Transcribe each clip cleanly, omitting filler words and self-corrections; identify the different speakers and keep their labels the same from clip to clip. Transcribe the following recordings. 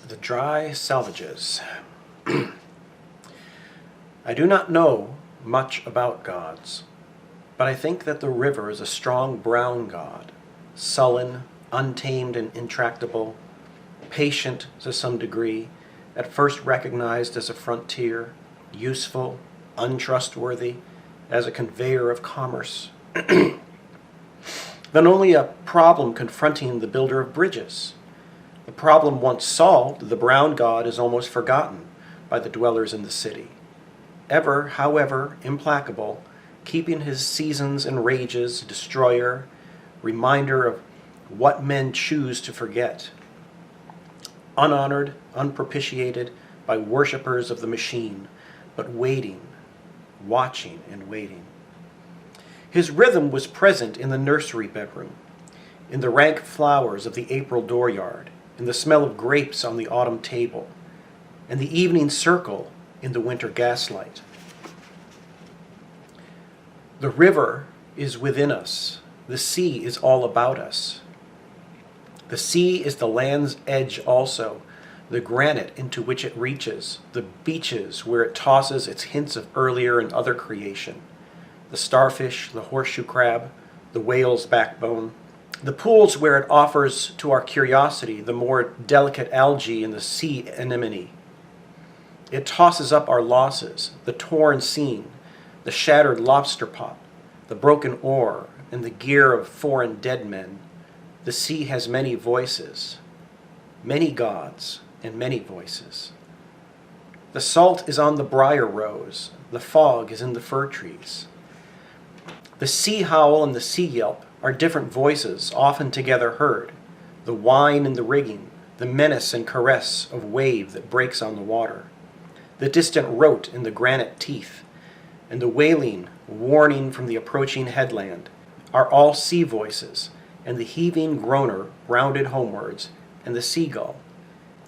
Speaker 1: The dry salvages. I do not know much about gods, but I think that the river is a strong brown god, sullen, untamed and intractable, patient to some degree, at first recognized as a frontier, useful, untrustworthy, as a conveyor of commerce. Then only a problem confronting the builder of bridges. The problem once solved, the brown god is almost forgotten by the dwellers in the city. Ever, however, implacable, keeping his seasons and rages, destroyer, reminder of what men choose to forget. Unhonored, unpropitiated by worshippers of the machine, but waiting, watching and waiting. His rhythm was present in the nursery bedroom, in the rank flowers of the April dooryard, in the smell of grapes on the autumn table, and the evening circle in the winter gaslight. The river is within us. The sea is all about us. The sea is the land's edge also, the granite into which it reaches, the beaches where it tosses its hints of earlier and other creation, the starfish, the horseshoe crab, the whale's backbone, the pools where it offers to our curiosity the more delicate algae in the sea anemone. It tosses up our losses, the torn seine, the shattered lobster pot, the broken oar, and the gear of foreign dead men. The sea has many voices, many gods, and many voices. The salt is on the briar rose, the fog is in the fir trees. The sea howl and the sea yelp are different voices, often together heard. The whine in the rigging, the menace and caress of wave that breaks on the water. The distant rote in the granite teeth, and the wailing, warning from the approaching headland, are all sea voices, and the heaving groaner rounded homewards, and the seagull.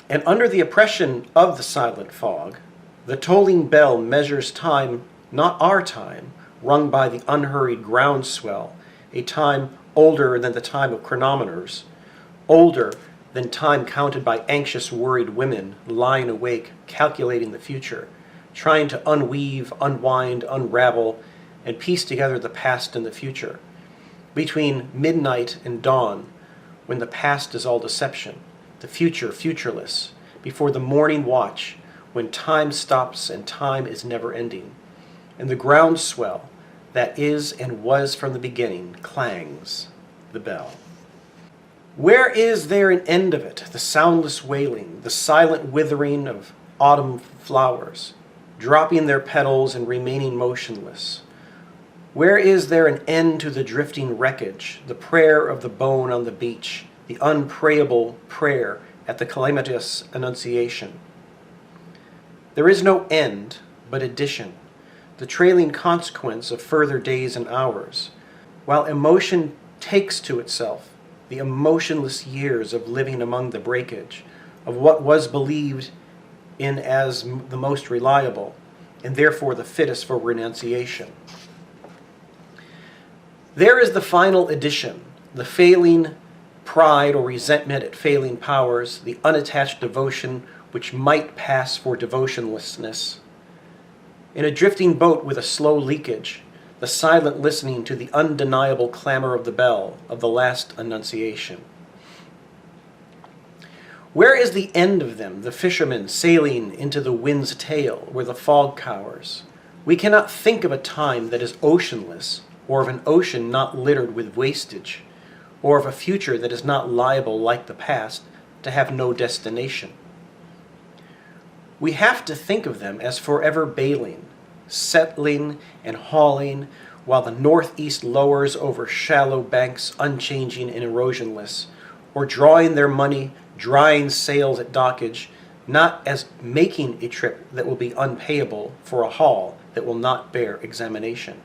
Speaker 1: And under the oppression of the silent fog, the tolling bell measures time, not our time, rung by the unhurried groundswell, a time older than the time of chronometers, older than time counted by anxious, worried women lying awake, calculating the future, trying to unweave, unwind, unravel, and piece together the past and the future. Between midnight and dawn, when the past is all deception, the future futureless, before the morning watch, when time stops and time is never ending, and the groundswell that is and was from the beginning clangs the bell. Where is there an end of it, the soundless wailing, the silent withering of autumn flowers, dropping their petals and remaining motionless? Where is there an end to the drifting wreckage, the prayer of the bone on the beach, the unprayable prayer at the calamitous annunciation? There is no end, but addition, the trailing consequence of further days and hours, while emotion takes to itself the emotionless years of living among the breakage, of what was believed in as the most reliable, and therefore the fittest for renunciation. There is the final addition, the failing pride or resentment at failing powers, the unattached devotion which might pass for devotionlessness. In a drifting boat with a slow leakage, the silent listening to the undeniable clamor of the bell of the last annunciation. Where is the end of them, the fishermen sailing into the wind's tail where the fog cowers? We cannot think of a time that is oceanless, or of an ocean not littered with wastage, or of a future that is not liable, like the past, to have no destination. We have to think of them as forever bailing, settling and hauling, while the northeast lowers over shallow banks unchanging and erosionless, or drawing their money, drying sails at dockage, not as making a trip that will be unpayable for a haul that will not bear examination.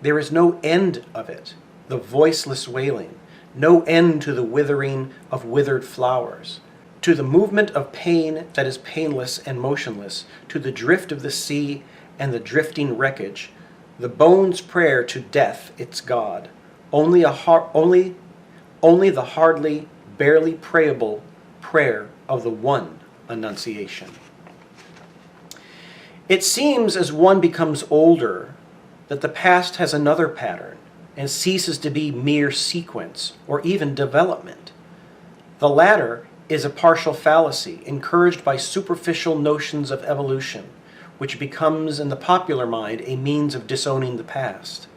Speaker 1: There is no end of it, the voiceless wailing, no end to the withering of withered flowers, to the movement of pain that is painless and motionless, to the drift of the sea and the drifting wreckage, the bone's prayer to death its God, only the hardly, barely prayable prayer of the one Annunciation. It seems as one becomes older that the past has another pattern and ceases to be mere sequence or even development. The latter is a partial fallacy encouraged by superficial notions of evolution, which becomes in the popular mind a means of disowning the past.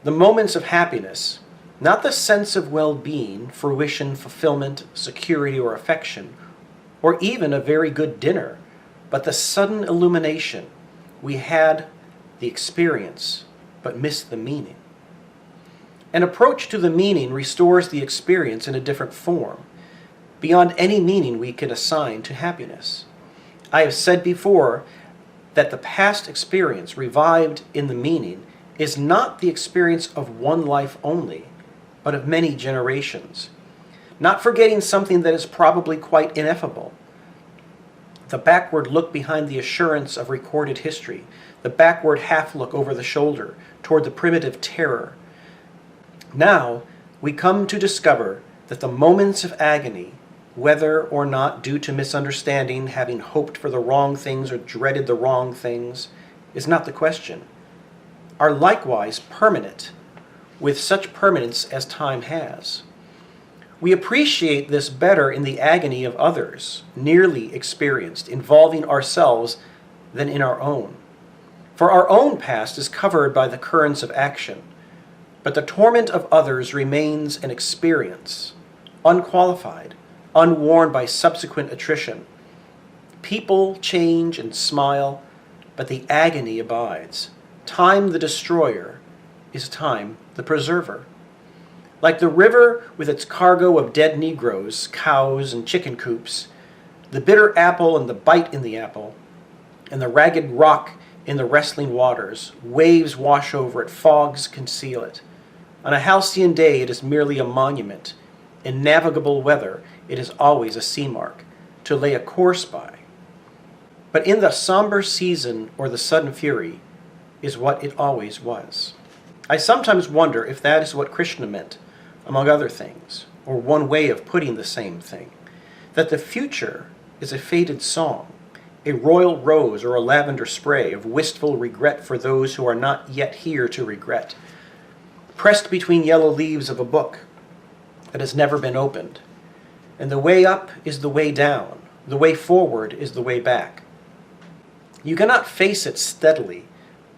Speaker 1: The moments of happiness, not the sense of well-being, fruition, fulfillment, security, or affection, or even a very good dinner, but the sudden illumination. We had the experience, but missed the meaning. An approach to the meaning restores the experience in a different form, beyond any meaning we can assign to happiness. I have said before that the past experience revived in the meaning is not the experience of one life only, but of many generations. Not forgetting something that is probably quite ineffable. The backward look behind the assurance of recorded history, the backward half look over the shoulder toward the primitive terror. Now we come to discover that the moments of agony, whether or not due to misunderstanding, having hoped for the wrong things or dreaded the wrong things, is not the question, are likewise permanent, with such permanence as time has. We appreciate this better in the agony of others, nearly experienced, involving ourselves, than in our own. For our own past is covered by the currents of action, but the torment of others remains an experience, unqualified, unworn by subsequent attrition. People change and smile, but the agony abides. Time the destroyer is time the preserver. Like the river with its cargo of dead Negroes, cows, and chicken coops, the bitter apple and the bite in the apple, and the ragged rock in the wrestling waters, waves wash over it, fogs conceal it. On a halcyon day it is merely a monument. In navigable weather it is always a sea mark, to lay a course by. But in the somber season or the sudden fury is what it always was. I sometimes wonder if that is what Krishna meant, among other things, or one way of putting the same thing, that the future is a faded song, a royal rose or a lavender spray of wistful regret for those who are not yet here to regret, pressed between yellow leaves of a book that has never been opened. And the way up is the way down, the way forward is the way back. You cannot face it steadily,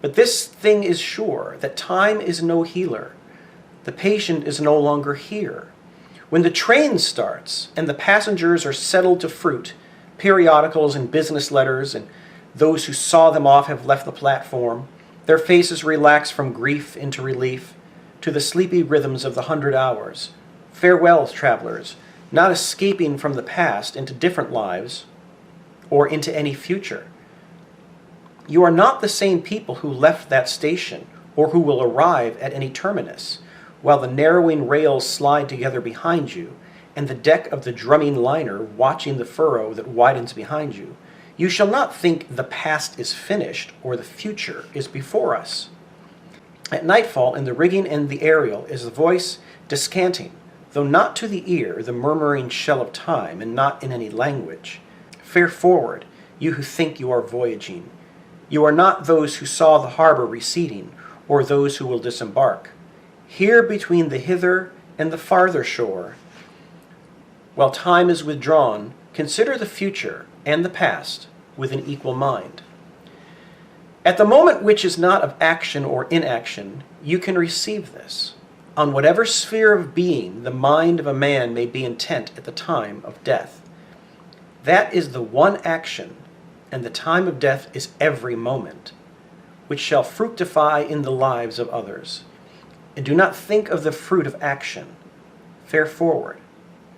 Speaker 1: but this thing is sure, that time is no healer. The patient is no longer here. When the train starts and the passengers are settled to fruit, periodicals and business letters, and those who saw them off have left the platform, their faces relax from grief into relief, to the sleepy rhythms of the 100 hours. Farewell, travelers, not escaping from the past into different lives or into any future. You are not the same people who left that station or who will arrive at any terminus, while the narrowing rails slide together behind you and the deck of the drumming liner watching the furrow that widens behind you. You shall not think the past is finished or the future is before us. At nightfall in the rigging and the aerial is the voice descanting, though not to the ear, the murmuring shell of time, and not in any language. Fare forward, you who think you are voyaging. You are not those who saw the harbor receding, or those who will disembark. Here between the hither and the farther shore, while time is withdrawn, consider the future and the past with an equal mind. At the moment which is not of action or inaction, you can receive this. On whatever sphere of being the mind of a man may be intent at the time of death. That is the one action, and the time of death is every moment, which shall fructify in the lives of others. And do not think of the fruit of action. Fare forward,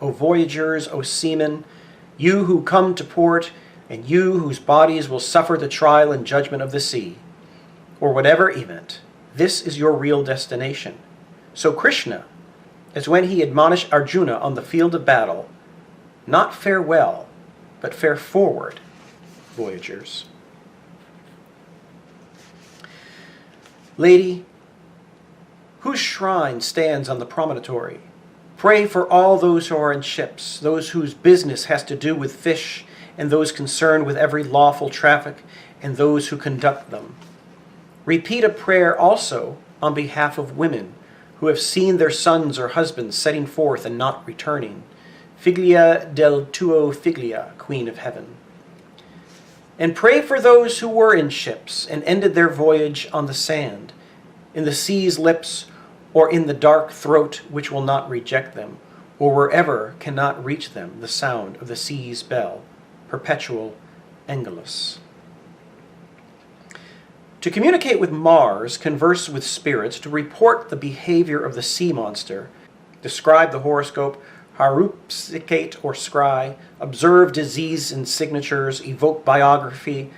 Speaker 1: O voyagers, O seamen, you who come to port, and you whose bodies will suffer the trial and judgment of the sea, or whatever event. This is your real destination. So Krishna, as when he admonished Arjuna on the field of battle, not farewell, but fare forward, voyagers. Lady, whose shrine stands on the promontory? Pray for all those who are in ships, those whose business has to do with fish, and those concerned with every lawful traffic, and those who conduct them. Repeat a prayer also on behalf of women who have seen their sons or husbands setting forth and not returning. Figlia del tuo figlia, Queen of Heaven. And pray for those who were in ships and ended their voyage on the sand, in the sea's lips, or in the dark throat which will not reject them, or wherever cannot reach them the sound of the sea's bell, perpetual Angelus. To communicate with Mars, converse with spirits, to report the behavior of the sea monster, describe the horoscope, haruspicate or scry, observe disease and signatures, evoke biography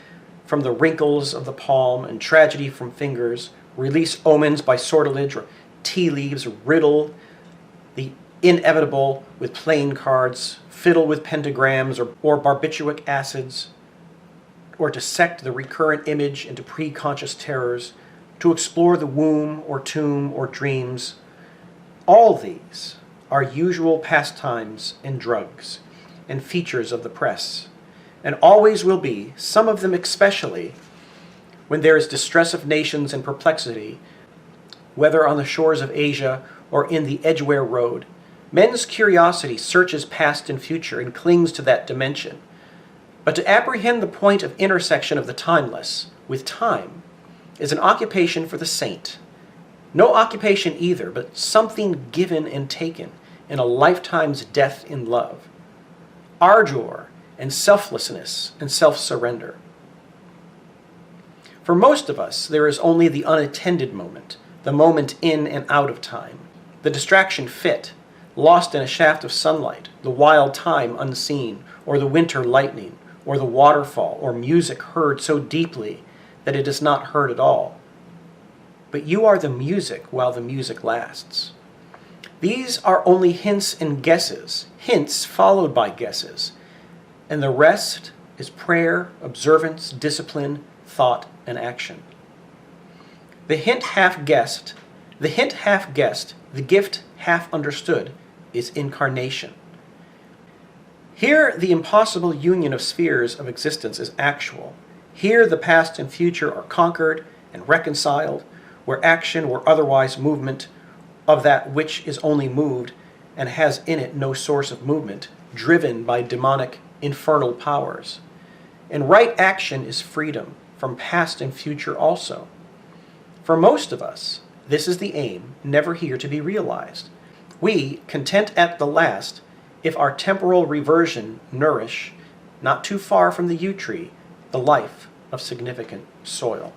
Speaker 1: from the wrinkles of the palm and tragedy from fingers, release omens by sortilege or tea leaves, riddle the inevitable with playing cards, fiddle with pentagrams or barbituric acids, or dissect the recurrent image into preconscious terrors, to explore the womb or tomb or dreams. All these are usual pastimes and drugs and features of the press, and always will be, some of them especially, when there is distress of nations and perplexity, whether on the shores of Asia or in the Edgware Road. Men's curiosity searches past and future and clings to that dimension. But to apprehend the point of intersection of the timeless with time is an occupation for the saint. No occupation either, but something given and taken in a lifetime's death in love. Ardor and selflessness and self-surrender. For most of us, there is only the unattended moment, the moment in and out of time, the distraction fit, lost in a shaft of sunlight, the wild time unseen, or the winter lightning, or the waterfall, or music heard so deeply that it is not heard at all. But you are the music while the music lasts. These are only hints and guesses, hints followed by guesses, and the rest is prayer, observance, discipline, thought, and action. The hint half guessed, the gift half understood is incarnation. Here the impossible union of spheres of existence is actual. Here the past and future are conquered and reconciled, where action or otherwise movement of that which is only moved and has in it no source of movement, driven by demonic infernal powers. And right action is freedom from past and future also. For most of us, this is the aim, never here to be realized. We, content at the last, if our temporal reversion nourish, not too far from the yew tree, the life of significant soil.